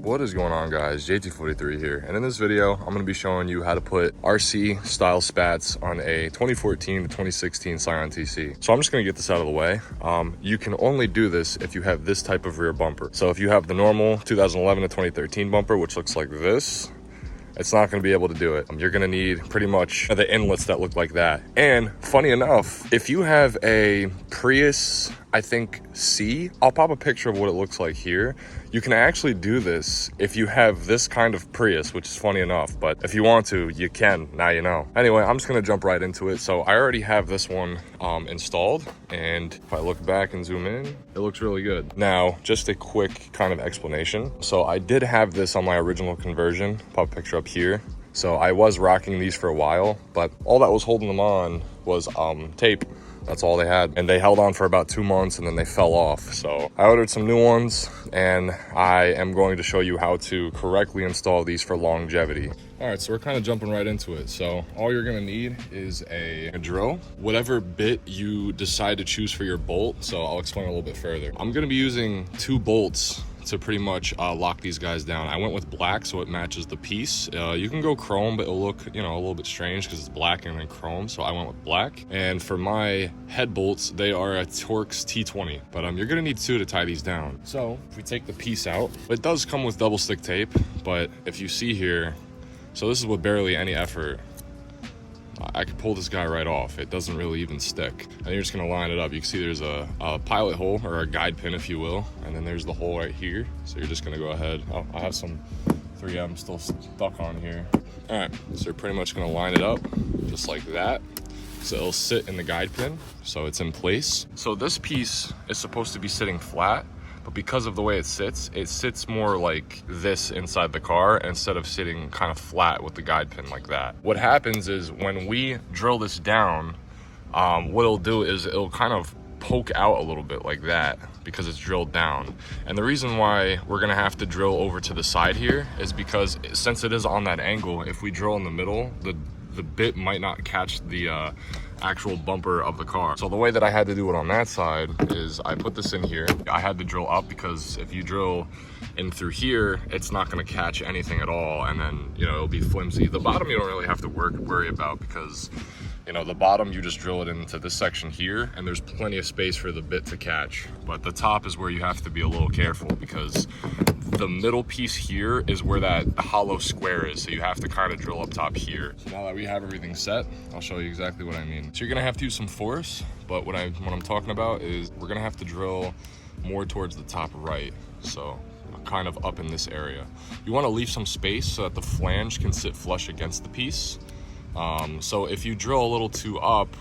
What is going on, guys? JT43 here, and in this video I'm going to be showing you how to put RC style spats on a 2014 to 2016 Scion TC. So I'm just going to get this out of the way. You can only do this if you have this type of rear bumper. So if you have the normal 2011 to 2013 bumper, which looks like this, it's not going to be able to do it. You're going to need pretty much the inlets that look like that. And funny enough, if you have a Prius, I think C, I'll pop a picture of what it looks like here. You can actually do this if you have this kind of Prius, which is funny enough, but if you want to, you can. Now you know. Anyway, I'm just going to jump right into it. So I already have this one installed, and if I look back and zoom in, it looks really good. Now, just a quick kind of explanation. So I did have this on my original conversion. Pop a picture up here. So I was rocking these for a while, but all that was holding them on was tape. That's all they had, and they held on for about 2 months and then they fell off. So I ordered some new ones, and I am going to show you how to correctly install these for longevity. All right, so we're kind of jumping right into it. So all you're gonna need is a drill, whatever bit you decide to choose for your bolt. So I'll explain a little bit further. I'm gonna be using 2 bolts to pretty much lock these guys down. I went with black so it matches the piece. You can go chrome, but it'll look, you know, a little bit strange because it's black and then chrome, so I went with black. And for my head bolts, they are a Torx T20, but you're gonna need 2 to tie these down. So if we take the piece out, it does come with double stick tape, but if you see here, so this is with barely any effort, I could pull this guy right off. It doesn't really even stick. And you're just gonna line it up. You can see there's a pilot hole, or a guide pin if you will, and then there's the hole right here. So you're just gonna go ahead. Oh, I have some 3M still stuck on here. All right, so you're pretty much gonna line it up just like that. So it'll sit in the guide pin, so it's in place. So this piece is supposed to be sitting flat, but because of the way it sits more like this inside the car instead of sitting kind of flat with the guide pin like that. What happens is when we drill this down, what it'll do is it'll kind of poke out a little bit like that because it's drilled down. And the reason why we're gonna have to drill over to the side here is because since it is on that angle, if we drill in the middle, the bit might not catch the actual bumper of the car. So the way that I had to do it on that side is I put this in here. I had to drill up because if you drill in through here, it's not going to catch anything at all, and then, you know, it'll be flimsy. The bottom you don't really have to worry about because, you know, the bottom you just drill it into this section here and there's plenty of space for the bit to catch. But the top is where you have to be a little careful because the middle piece here is where that hollow square is, so you have to kind of drill up top here. So now that we have everything set, I'll show you exactly what I mean. So you're gonna have to use some force, but what I'm talking about is we're gonna have to drill more towards the top right, so kind of up in this area. You want to leave some space so that the flange can sit flush against the piece. So if you drill a little too up,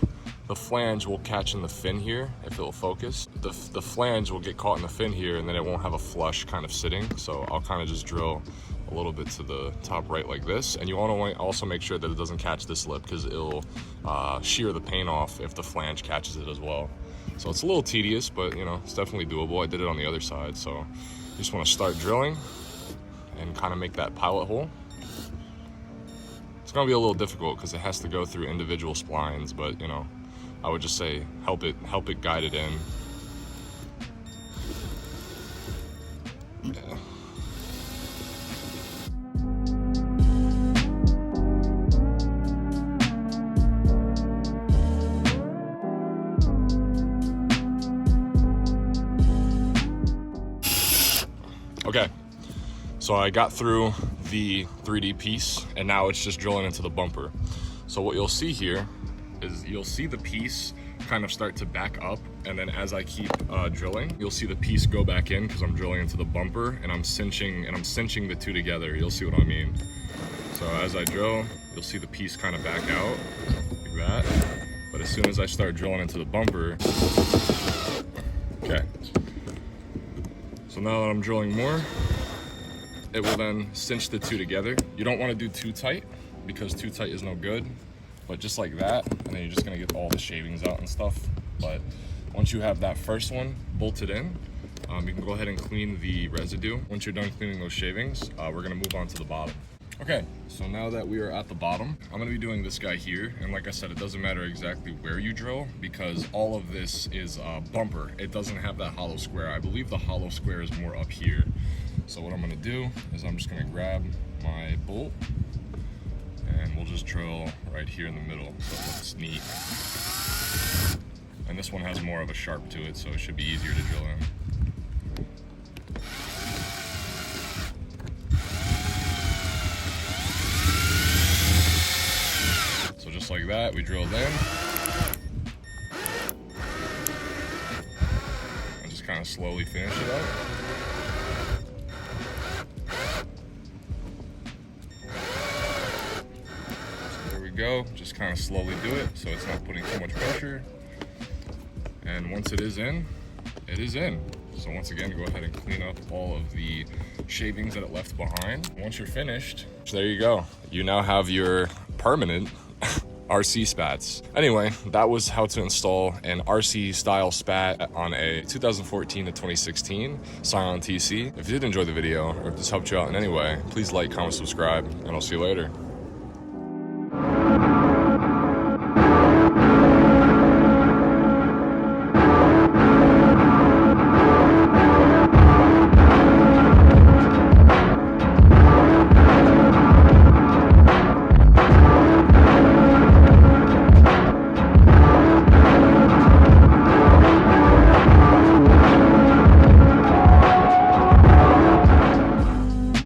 the flange will catch in the fin here if it'll focus. The flange will get caught in the fin here and then it won't have a flush kind of sitting. So I'll kind of just drill a little bit to the top right like this. And you want to also make sure that it doesn't catch this lip because it'll shear the paint off if the flange catches it as well. So it's a little tedious, but you know, it's definitely doable. I did it on the other side. So you just want to start drilling and kind of make that pilot hole. It's gonna be a little difficult because it has to go through individual splines, but you know, I would just say help it guide it in. Yeah. Okay, so I got through the 3D piece and now it's just drilling into the bumper. So what you'll see here is you'll see the piece kind of start to back up, and then as I keep drilling, you'll see the piece go back in because I'm drilling into the bumper and I'm cinching the 2 together. You'll see what I mean. So as I drill, you'll see the piece kind of back out like that. But as soon as I start drilling into the bumper, okay. So now that I'm drilling more, it will then cinch the 2 together. You don't want to do too tight because too tight is no good. But just like that, and then you're just gonna get all the shavings out and stuff. But once you have that first one bolted in, you can go ahead and clean the residue. Once you're done cleaning those shavings, we're gonna move on to the bottom. Okay, so now that we are at the bottom, I'm gonna be doing this guy here. And like I said, it doesn't matter exactly where you drill because all of this is bumper. It doesn't have that hollow square. I believe the hollow square is more up here. So what I'm gonna do is I'm just gonna grab my bolt and we'll just drill right here in the middle so it looks neat. And this one has more of a sharp to it, so it should be easier to drill in. So just like that, we drilled in. And just kind of slowly finish it up. Go, just kind of slowly do it so it's not putting too much pressure. And once it is in, it is in. So once again, go ahead and clean up all of the shavings that it left behind. Once you're finished, so there you go. You now have your permanent RC spats. Anyway, that was how to install an RC style spat on a 2014 to 2016 Scion TC. If you did enjoy the video or if this helped you out in any way, please like, comment, subscribe, and I'll see you later.